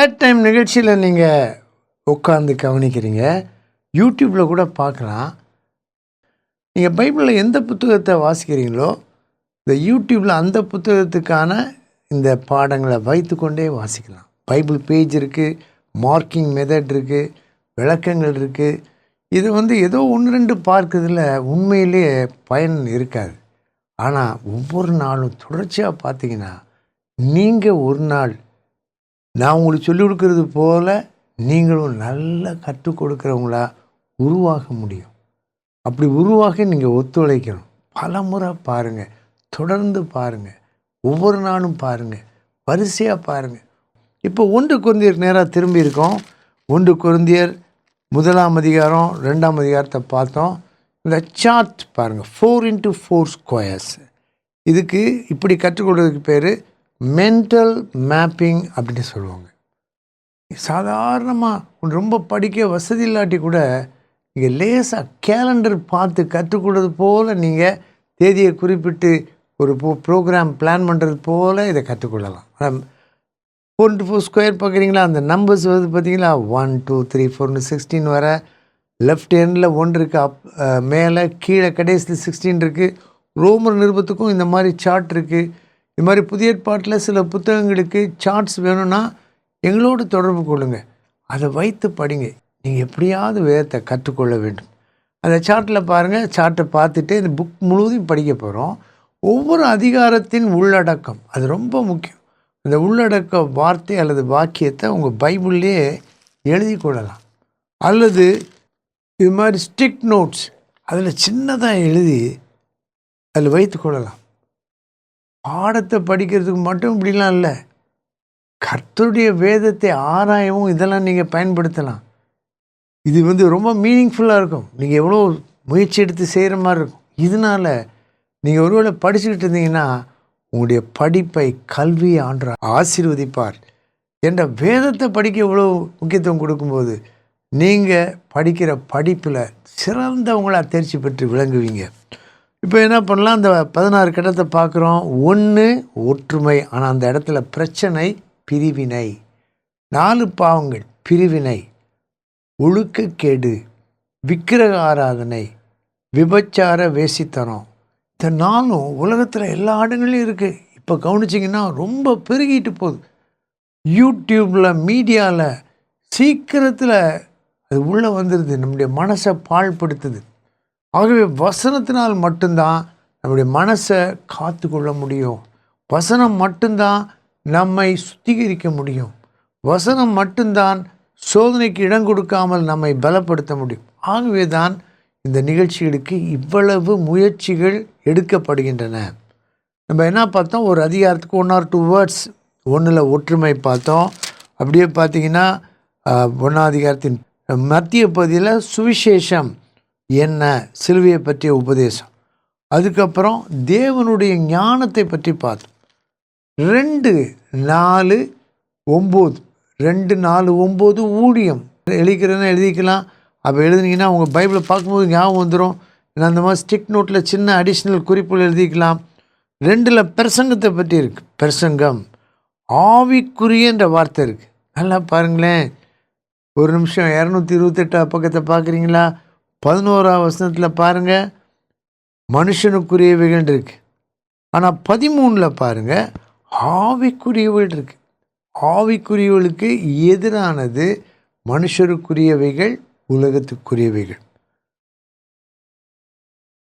Third time நிகழ்ச்சியில் நீங்கள் உட்காந்து கவனிக்கிறீங்க. யூடியூப்பில் கூட பார்க்கலாம். நீங்கள் பைபிளில் எந்த புத்தகத்தை வாசிக்கிறீங்களோ இந்த யூடியூப்பில் அந்த புத்தகத்துக்கான இந்த பாடங்களை வைத்து கொண்டே வாசிக்கலாம். பைபிள் பேஜ் இருக்குது, மார்க்கிங் மெத்தட் இருக்குது, விளக்கங்கள் இருக்குது. இது ஏதோ ஒன்று ரெண்டு பார்க்குறதுல உண்மையிலேயே பயன் இருக்காது. ஆனால் ஒவ்வொரு நாளும் தொடர்ச்சியாக பார்த்தீங்கன்னா நீங்கள் ஒரு நாள் நான் உங்களுக்கு சொல்லிக் கொடுக்கறது போல் நீங்களும் நல்லா கற்றுக் கொடுக்குறவங்களா உருவாக முடியும். அப்படி உருவாக நீங்கள் ஒத்துழைக்கணும். பல முறை பாருங்கள், தொடர்ந்து பாருங்கள், ஒவ்வொரு நாளும் பாருங்கள், வரிசையாக பாருங்கள். இப்போ 1 கொரிந்தியர் நேராக திரும்பி இருக்கோம். 1 கொரிந்தியர் 1ஆம் அதிகாரம் 2ஆம் அதிகாரத்தை பார்த்தோம். இந்த சார்ட் பாருங்கள், 4x4 ஸ்கொயர்ஸ். இதுக்கு இப்படி கற்றுக்கொள்வதுக்கு பேர் மென்டல் மேப்பிங் அப்படின்னு சொல்லுவாங்க. சாதாரணமாக ரொம்ப படிக்க வசதி இல்லாட்டி கூட நீங்கள் லேசாக கேலண்டர் பார்த்து கற்றுக்கொள்வது போல் நீங்கள் தேதியை குறிப்பிட்டு ஒரு ப்ரோக்ராம் பிளான் பண்ணுறது போல் இதை கற்றுக்கொள்ளலாம். 4x4 ஸ்கொயர் பார்க்குறீங்களா, அந்த நம்பர்ஸ் வருது பார்த்தீங்களா, 1 2 3 4 16 வர. லெஃப்ட் ஹேண்டில் 1 இருக்குது, மேலே கீழே கடைசியில் 16 இருக்குது. ரோமர் நிருபத்துக்கும் இந்த மாதிரி சார்ட் இருக்குது. இது மாதிரி புதிய ஏற்பாட்டில் சில புத்தகங்களுக்கு சார்ட்ஸ் வேணும்னா எங்களோடு தொடர்பு கொள்ளுங்கள். அதை வைத்து படிங்க. நீங்கள் எப்படியாவது வேதத்தை கற்றுக்கொள்ள வேண்டும். அந்த சார்ட்டில் பாருங்கள். சார்ட்டை பார்த்துட்டு இந்த புக் முழுவதும் படிக்க போகிறோம். ஒவ்வொரு அதிகாரத்தின் உள்ளடக்கம் அது ரொம்ப முக்கியம். அந்த உள்ளடக்க வார்த்தை அல்லது வாக்கியத்தை உங்கள் பைபிள்லேயே எழுதி கொள்ளலாம். அல்லது இது மாதிரி ஸ்டிக் நோட்ஸ் அதில் சின்னதாக எழுதி அதில் வைத்து கொள்ளலாம். பாடத்தை படிக்கிறதுக்கு மட்டும் இப்படிலாம் இல்லை, கர்த்தருடைய வேதத்தை ஆராயவும் இதெல்லாம் நீங்கள் பயன்படுத்தலாம். இது ரொம்ப மீனிங்ஃபுல்லாக இருக்கும். நீங்கள் எவ்வளோ முயற்சி எடுத்து செய்கிற மாதிரி இருக்கும். இதனால் நீங்கள் ஒருவேளை படிச்சுக்கிட்டு இருந்தீங்கன்னா உங்களுடைய படிப்பை கல்வியை ஆண்டவர் ஆசீர்வதிப்பார். என்ற வேதத்தை படிக்க எவ்வளோ முக்கியத்துவம் கொடுக்கும்போது நீங்கள் படிக்கிற படிப்பில் சிறந்தவங்களாக தேர்ச்சி பெற்று விளங்குவீங்க. இப்போ என்ன பண்ணலாம், அந்த 16 கட்டத்தை பார்க்குறோம். 1 ஒற்றுமை, ஆனால் அந்த இடத்துல பிரச்சனை பிரிவினை. 4 பாவங்கள் பிரிவினை, ஒழுக்கக்கேடு, விக்கிரக ஆராதனை, விபச்சார வேசித்தனம். இந்த 4ம் உலகத்தில் எல்லா இடங்களையும் இருக்குது. இப்போ கவனிச்சிங்கன்னா ரொம்ப பெருகிட்டு போகுது. யூடியூப்பில் மீடியாவில் சீக்கிரத்தில் அது உள்ளே வந்துடுது, நம்முடைய மனசை பாழ்படுத்துது. ஆகவே வசனத்தினால் மட்டும்தான் நம்முடைய மனசை காத்து கொள்ள முடியும். வசனம் மட்டும்தான் நம்மை சுத்திகரிக்க முடியும். வசனம் மட்டும்தான் சோதனைக்கு இடம் கொடுக்காமல் நம்மை பலப்படுத்த முடியும். ஆகவே தான் இந்த நிகழ்ச்சிகளுக்கு இவ்வளவு முயற்சிகள் எடுக்கப்படுகின்றன. நம்ம என்ன பார்த்தோம், ஒரு அதிகாரத்துக்கு 1 or 2 வேர்ட்ஸ். 1ல் ஒற்றுமை பார்த்தோம். அப்படியே பார்த்தீங்கன்னா 1ஆம் அதிகாரத்தின் மத்திய பகுதியில் சுவிசேஷம் என்ன, சிலுவையை பற்றிய உபதேசம். அதுக்கப்புறம் தேவனுடைய ஞானத்தை பற்றி பார்த்தோம். 2 4 9 2 4 9 ஊழியம். எழுதிக்கிறதுனா எழுதிக்கலாம். அப்போ எழுதுனீங்கன்னா உங்கள் பைபிளை பார்க்கும்போது ஞாபகம் வந்துடும். அந்த மாதிரி ஸ்டிக் நோட்டில் சின்ன அடிஷ்னல் குறிப்புகள் எழுதிக்கலாம். 2ல் பிரசங்கத்தை பற்றி இருக்குது. பிரசங்கம் ஆவிக்குரியன்ற வார்த்தை இருக்குது. நல்லா பாருங்களேன். ஒரு நிமிஷம் 228 பக்கத்தை பார்க்குறீங்களா, 11ஆம் வசனத்தில் பாருங்கள், மனுஷனுக்குரியவைகள் இருக்குது. ஆனால் 13ல் பாருங்கள், ஆவிக்குரியவைகள் இருக்குது. ஆவிக்குரியவர்களுக்கு எதிரானது மனுஷருக்குரியவைகள், உலகத்துக்குரியவைகள்.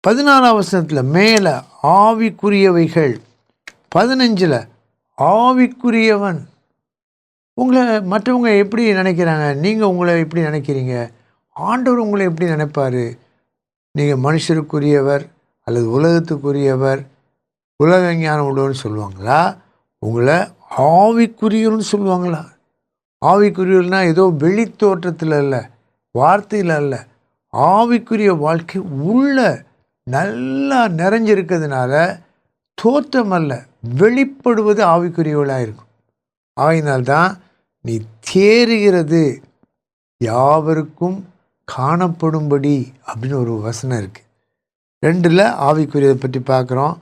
14ஆம் வசனத்தில் மேலே ஆவிக்குரியவைகள். 15ல் ஆவிக்குரியவன். உங்களை மற்றவங்க எப்படி நினைக்கிறாங்க, நீங்கள் உங்களை எப்படி நினைக்கிறீங்க, ஆண்டவர் உங்களை எப்படி நினைப்பார்? நீங்கள் மனுஷருக்குரியவர் அல்லது உலகத்துக்குரியவர், உலக ஞானம் உள்ளவர்னு சொல்லுவாங்களா, உங்களை ஆவிக்குரியவர்னு சொல்லுவாங்களா? ஆவிக்குரியவர்னால் ஏதோ வெளித்தோற்றத்தில் இல்லை, வார்த்தையில் அல்ல. ஆவிக்குரிய வாழ்க்கை உள்ள நல்லா நிறைஞ்சிருக்கிறதுனால தோற்றம் அல்ல, வெளிப்படுவது ஆவிக்குரியவளாக இருக்கும். ஆகினால்தான் நீ தேறுகிறது யாவருக்கும் காணப்படும்படி அப்படின்னு ஒரு வசனம் இருக்குது. 2ல் ஆவிக்குரியதை பற்றி பார்க்குறோம்.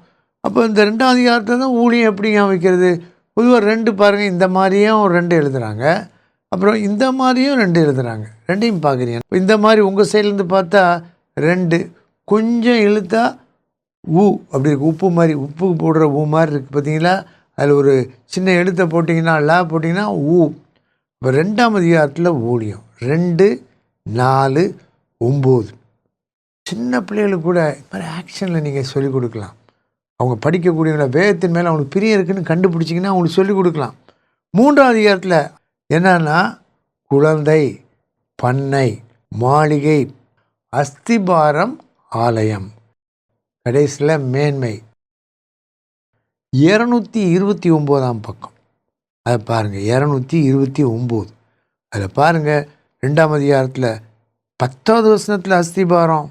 அப்போ இந்த 2ஆம் அதிகாரத்தை தான் ஊழியம் எப்படி வைக்கிறது. பொதுவாக 2 பாருங்கள், இந்த மாதிரியும் 2 எழுதுகிறாங்க. அப்புறம் இந்த மாதிரியும் 2 எழுதுகிறாங்க. 2யும் பார்க்குறீங்க. இப்போ இந்த மாதிரி உங்கள் சைட்லேருந்து பார்த்தா 2 கொஞ்சம் இழுத்தா ஊ அப்படி இருக்குது. உப்பு மாதிரி, உப்புக்கு போடுற ஊ மாதிரி இருக்குது பார்த்தீங்களா? அதில் ஒரு சின்ன எழுத்தை போட்டிங்கன்னா லா போட்டிங்கன்னா ஊ. இப்போ 2ஆம் அதிகாரத்தில் ஊழியம் 2, 4, 9. சின்ன பிள்ளைகளுக்கு கூட இது மாதிரி ஆக்ஷனில் நீங்கள் சொல்லிக் கொடுக்கலாம். அவங்க படிக்கக்கூடியவங்கள வேதத்தின் மேலே அவங்களுக்கு பிரியம் இருக்குதுன்னு கண்டுபிடிச்சிங்கன்னா அவங்களுக்கு சொல்லிக் கொடுக்கலாம். 3ஆம் அதிகாரத்தில் என்னன்னா குழந்தை, பண்ணை, மாளிகை, அஸ்திபாரம், ஆலயம், கடைசியில் மேன்மை. 229ஆம் பக்கம் அதை பாருங்கள். 229 அதில் பாருங்கள். 2ஆம் அதிகாரத்தில் 10வது வசனத்தில் அஸ்திபாரம்,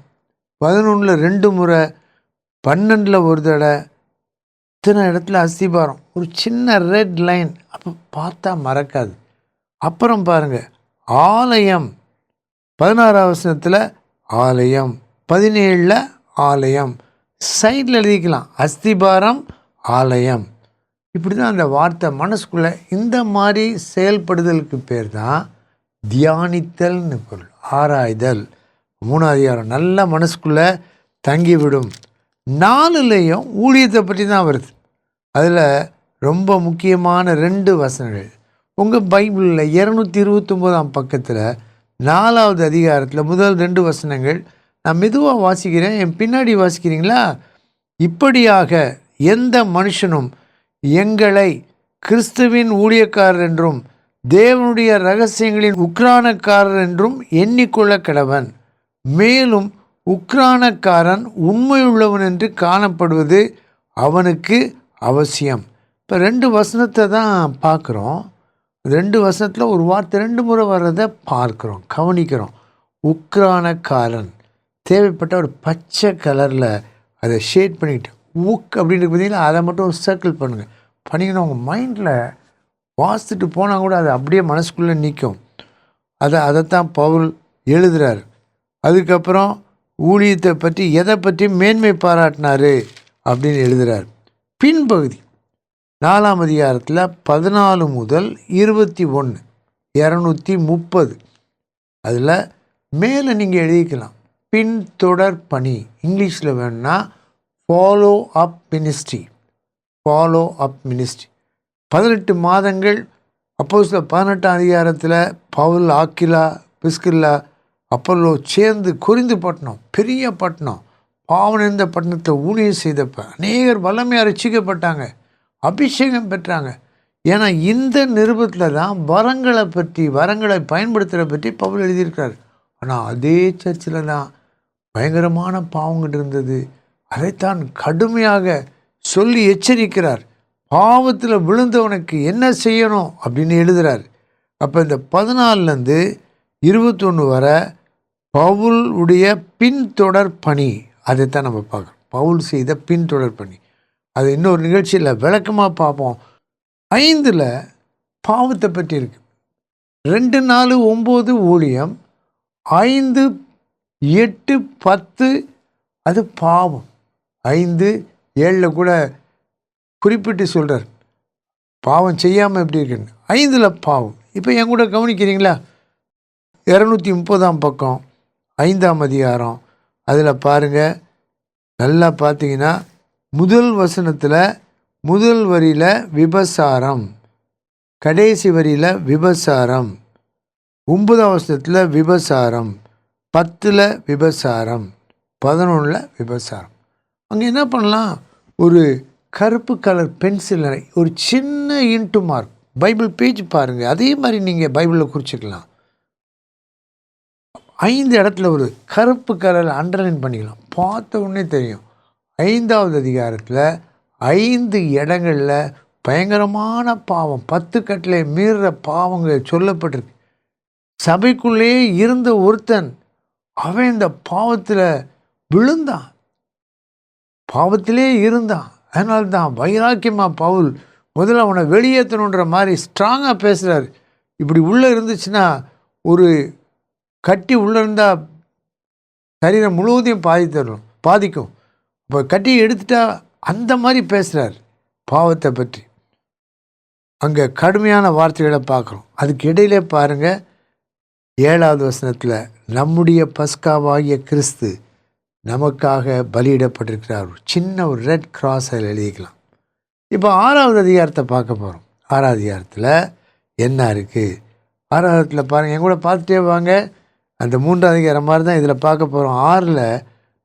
11ல் 2 முறை, 12ல் ஒரு தடவை, இத்தனை இடத்துல அஸ்திபாரம். ஒரு சின்ன ரெட் லைன். அப்போ பார்த்தா மறக்காது. அப்புறம் பாருங்கள் ஆலயம், 16ஆம் வசனத்தில் ஆலயம், 17ல் ஆலயம். சைடில் எழுதிக்கலாம் அஸ்திபாரம், ஆலயம். இப்படி தான் அந்த வார்த்தை மனசுக்குள்ளே இந்த மாதிரி செயல்படுதலுக்கு பேர் தான் தியானித்தல்னு பொருள், ஆராய்தல். 3ஆம் அதிகாரம் நல்லா மனசுக்குள்ளே தங்கிவிடும். 4லேயும் ஊழியத்தை பற்றி தான் வருது. அதில் ரொம்ப முக்கியமான 2 வசனங்கள் உங்கள் பைபிளில் 229ஆம் பக்கத்தில் 4வது அதிகாரத்தில் முதல் 2 வசனங்கள் நான் மெதுவாக வாசிக்கிறேன், என் பின்னாடி வாசிக்கிறீங்களா? இப்படியாக எந்த மனுஷனும் எங்களை கிறிஸ்துவின் ஊழியக்காரர் என்றும் தேவனுடைய இரகசியங்களின் உக்ரானக்காரர் என்றும் எண்ணிக்கொள்ள கடவன். மேலும் உக்ரானக்காரன் உண்மையுள்ளவன் என்று காணப்படுவது அவனுக்கு அவசியம். இப்போ 2 வசனத்தை தான் பார்க்குறோம். 2 வசனத்தில் ஒரு வார்த்தை 2 முறை வர்றதை பார்க்குறோம், கவனிக்கிறோம். உக்ரானக்காரன் தேவைப்பட்ட ஒரு பச்சை கலரில் அதை ஷேட் பண்ணிக்கிட்டு ஊக் அப்படின்னு பார்த்தீங்கன்னா அதை மட்டும் ஒரு சர்க்கிள் பண்ணுங்கள். பண்ணிங்கன்னா உங்கள் மைண்டில் வாசித்துட்டு போனால் கூட அது அப்படியே மனசுக்குள்ளே நிற்கும். அதைத்தான் பவுல் எழுதுகிறார். அதுக்கப்புறம் ஊழியத்தை பற்றி எதை பற்றி மேன்மை பாராட்டினார் அப்படின்னு எழுதுகிறார். பின்பகுதி 4ஆம் அதிகாரத்தில் 14 முதல் 21, 230 அதில் மேலே நீங்கள் எழுதிக்கலாம் பின்தொடர் பணி. இங்கிலீஷில் வேணும்னா follow up ministry, follow up ministry. 18 மாதங்கள் அப்போஸ்தலர் 18ஆம் அதிகாரத்தில் பவுல், ஆக்கிலா, பிஸ்கில்லா, அப்பல்லோ சேர்ந்து கொரிந்து பட்டணம், பெரிய பட்டணம், பாவனிருந்த பட்டணத்தை ஊழியம் செய்தப்ப அநேகர் வல்லமையாக ரட்சிக்கப்பட்டாங்க, அபிஷேகம் பெற்றாங்க. ஏன்னா இந்த நிருபத்தில் தான் வரங்களை பயன்படுத்துகிறத பற்றி பவுல் எழுதியிருக்கார். ஆனால் அதே சர்ச்சில் தான் பயங்கரமான பாவங்கள் இருந்தது. அதைத்தான் கடுமையாக சொல்லி எச்சரிக்கிறார். பாவத்தில் விழுந்தவனுக்கு என்ன செய்யணும் அப்படின்னு எழுதுகிறார். அப்போ இந்த 14லேருந்து 21 வரை பவுல் உடைய பின்தொடர் பணி, அதைத்தான் நம்ம பார்க்குறோம். பவுல் செய்த பின்தொடர் பணி அது இன்னொரு நிகழ்ச்சியில் விளக்கமாக பார்ப்போம். 5ல் பாவத்தை பற்றி இருக்கு. 2, 4, 9 ஊழியம், 5, 8, 10 அது பாவம். 5, 7 கூட குறிப்பிட்டு சொல்கிறார் பாவம் செய்யாமல் எப்படி இருக்குன்னு. 5ல் பாவம். இப்போ என் கூட கவனிக்கிறீங்களா? 230ஆம் பக்கம் 5ஆம் அதிகாரம் அதில் பாருங்கள். நல்லா பார்த்தீங்கன்னா முதல் வசனத்தில் முதல் வரியில் விபசாரம், கடைசி வரியில் விபசாரம், 9ஆம் வசனத்தில் விபசாரம், 10ல் விபசாரம், 11ல் விபசாரம். அங்கே என்ன பண்ணலாம்? ஒரு கருப்பு கலர் பென்சில் ஒரு சின்ன இன்ட்டு மார்க், பைபிள் பேஜ் பாருங்கள், அதே மாதிரி நீங்கள் பைபிளில் குறிச்சிக்கலாம். 5 இடத்துல ஒரு கருப்பு கலரில் அண்டர்லைன் பண்ணிக்கலாம். பார்த்த உடனே தெரியும். 5வது அதிகாரத்தில் 5 இடங்களில் பயங்கரமான பாவம், 10 கட்டளை மீறுற பாவங்கள் சொல்லப்பட்டிருக்கு. சபைக்குள்ளே இருந்த ஒருத்தன் அவன் இந்த பாவத்தில் விழுந்தான், பாவத்திலே இருந்தான். அதனால்தான் வைராக்கியமாக பவுல் முதல்ல அவனை வெளியேற்றணுன்ற மாதிரி ஸ்ட்ராங்காக பேசுகிறார். இப்படி உள்ளே இருந்துச்சுன்னா ஒரு கட்டி உள்ளே இருந்தால் சரீரம் முழுவதையும் பாதிக்கும். இப்போ கட்டி எடுத்துட்டா அந்த மாதிரி பேசுகிறார் பாவத்தை பற்றி. அங்கே கடுமையான வார்த்தைகளை பார்க்குறோம். அதுக்கு இடையிலே பாருங்கள் 7வது வசனத்தில் நம்முடைய பஸ்காவாகிய கிறிஸ்து நமக்காக பலியிடப்பட்டிருக்கிறார். சின்ன ஒரு ரெட் கிராஸ் அதில் எழுதிக்கலாம். இப்போ 6வது அதிகாரத்தை பார்க்க போகிறோம். 6வது அதிகாரத்தில் என்ன இருக்குது? 6வது அதிகாரத்தில் பாருங்கள், என் கூட பார்த்துட்டே வாங்க. அந்த 3வது அதிகாரம் மாதிரி தான் இதில் பார்க்க போகிறோம். 6ல்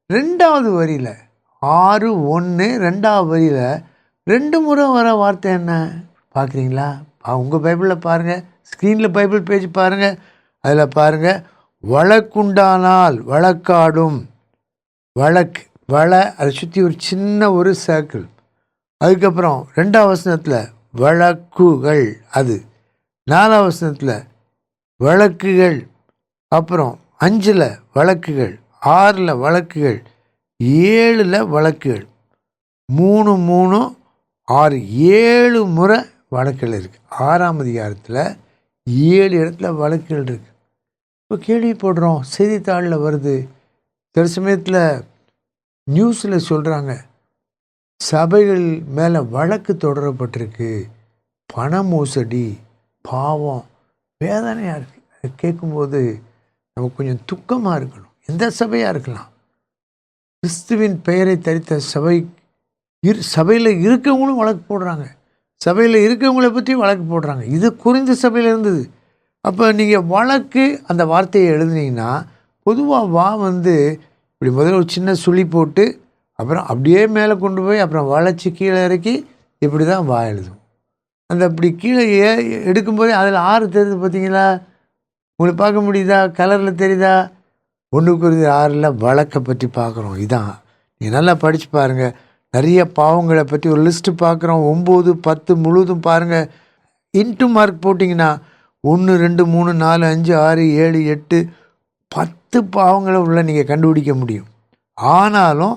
2வது வரியில் 6:1 2வது வரியில் 2 முறை வர வார்த்தை என்ன பார்க்குறீங்களா? உங்கள் பைபிளில் பாருங்கள், ஸ்க்ரீனில் பைபிள் பேஜ் பாருங்கள். அதில் பாருங்கள், வழக்குண்டானால் வழக்காடும். வழக்கு அதை சுற்றி ஒரு சின்ன ஒரு சர்க்கிள். அதுக்கப்புறம் 2வது வசனத்தில் வழக்குகள், அது 4வது வசனத்தில் வழக்குகள், அப்புறம் 5ல் வழக்குகள், 6ல் வழக்குகள், 7ல் வழக்குகள், 3 3 6 7 முறை வழக்குகள் இருக்குது. 6ஆம் அதிகாரத்தில் 7 இடத்துல வழக்குகள் இருக்குது. இப்போ கேள்விப்படுறோம், செய்தித்தாளில் வருது, சில சமயத்தில் நியூஸில் சொல்கிறாங்க, சபைகள் மேலே வழக்கு தொடரப்பட்டிருக்கு, பண மோசடி, பாவம், வேதனையாக இருக்குது. அதை கேட்கும்போது நமக்கு கொஞ்சம் துக்கமாக இருக்கணும். எந்த சபையாக இருக்கலாம், கிறிஸ்துவின் பெயரை தரித்த சபையில் இருக்கவங்களும் வழக்கு போடுறாங்க, சபையில் இருக்கவங்கள பற்றி வழக்கு போடுறாங்க. இது குறைந்த சபையில் இருந்தது. அப்போ நீங்கள் வழக்கு அந்த வார்த்தையை எழுதுனீங்கன்னா, பொதுவாக வந்து இப்படி முதல்ல ஒரு சின்ன சுழி போட்டு அப்புறம் அப்படியே மேலே கொண்டு போய் அப்புறம் வளைச்சி கீழே இறக்கி இப்படி தான் எழுதும். அந்த அப்படி கீழே எடுக்கும்போது அதில் 6 தெரியுது பார்த்தீங்களா? உங்களுக்கு பார்க்க முடியுதா? கலரில் தெரியுதா? 1 Corinthians 6ல் வழக்கை பற்றி பார்க்குறோம். இதான் நீங்கள் நல்லா படித்து பாருங்கள். நிறைய பாவங்களை பற்றி ஒரு லிஸ்ட்டு பார்க்குறோம். 9 10 முழுவதும் பாருங்கள். இன்ட்டு மார்க் போட்டிங்கன்னா 1 2 3 4 5 6 7 8 10 பாவங்களை உள்ள நீங்கள் கண்டுபிடிக்க முடியும். ஆனாலும்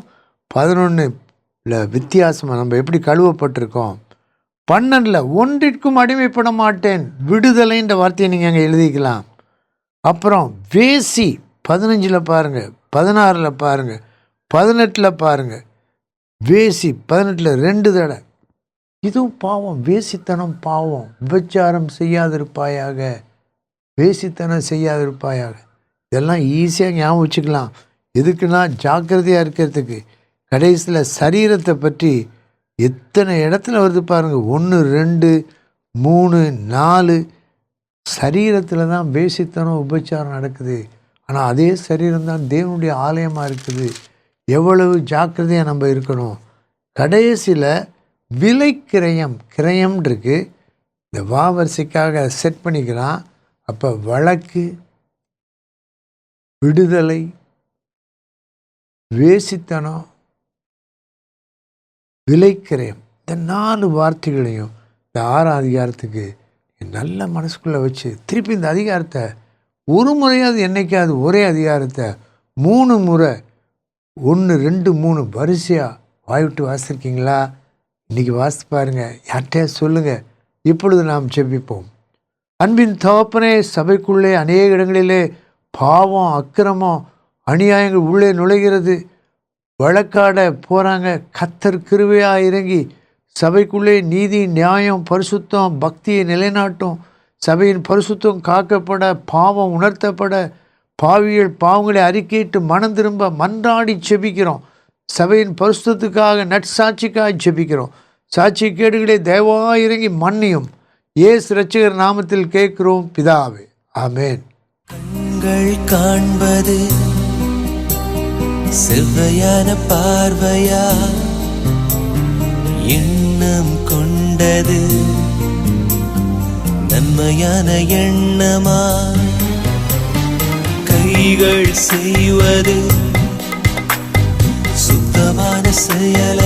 11ல் வித்தியாசமாக நம்ம எப்படி கழுவப்பட்டிருக்கோம். 12ல் ஒன்றிற்கும் அடிமைப்பட மாட்டேன், விடுதலைன்ற வார்த்தையை நீங்கள் அங்கே எழுதிக்கலாம். அப்புறம் வேசி 15ல் பாருங்கள், 16ல் பாருங்கள், 18ல் பாருங்கள். வேசி 18ல் 2 தடவை. இதுவும் பாவம், வேசித்தனம் பாவம். விபச்சாரம் செய்யாதிருப்பாயாக, வேசித்தனம் செய்யாதிருப்பாயாக. இதெல்லாம் ஈஸியாக ஞாபகம் வச்சுக்கலாம். எதுக்குன்னா ஜாக்கிரதையாக இருக்கிறதுக்கு. கடைசியில் சரீரத்தை பற்றி எத்தனை இடத்துல வருது பாருங்கள். 1 2 3 4 சரீரத்தில் தான் வேசித்தனம் உபச்சாரம் நடக்குது. ஆனால் அதே சரீரம் தான் தேவனுடைய ஆலயமாக இருக்குது. எவ்வளவு ஜாக்கிரதையாக நம்ம இருக்கணும். கடைசியில் கிரயம் இருக்கு. இந்த வாவரிசைக்காக செட் பண்ணிக்கலாம். அப்போ வழக்கு, விடுதலை, வேசித்தனம், விலைக்கிரயம், இந்த 4 வார்த்தைகளையும் இந்த 6ஆம் அதிகாரத்துக்கு நல்ல மனசுக்குள்ளே வச்சு திருப்பி இந்த அதிகாரத்தை ஒரு முறையாவது என்னைக்காவது ஒரே அதிகாரத்தை 3 முறை 1 2 3 வரிசையாக வாய்விட்டு வாசிச்சிருக்கீங்களா? இன்றைக்கி வாசித்து பாருங்கள், யார்கிட்டயா சொல்லுங்கள். இப்பொழுது நாம் ஜெபிப்போம். அன்பின் தகப்பனே, சபைக்குள்ளே அநேக இடங்களிலே பாவம், அக்கிரமம், அநியாயங்கள் உள்ளே நுழைகிறது. வழக்காட போகிறாங்க. கர்த்தர் கிருபையாக இறங்கி சபைக்குள்ளே நீதி, நியாயம், பரிசுத்தம், பக்தியை நிலைநாட்டும். சபையின் பரிசுத்தம் காக்கப்பட, பாவம் உணர்த்தப்பட, பாவங்களை அறிக்கையிட்டு மனம் திரும்ப மன்றாடி ஜெபிக்கிறோம். சபையின் பரிசுத்தத்துக்காக நற்சாட்சிக்காக ஜெபிக்கிறோம். சாட்சி கேடுகளை தயவாக இறங்கி மன்னியும். இயேசு இரட்சகர் நாமத்தில் கேட்கிறோம் பிதாவே, ஆமென். கண்கள் காண்பது செவ்வையான பார்வையா, எண்ணம் கொண்டது நன்மையான எண்ணமா, கைகள் செய்வது சுத்தமான செயல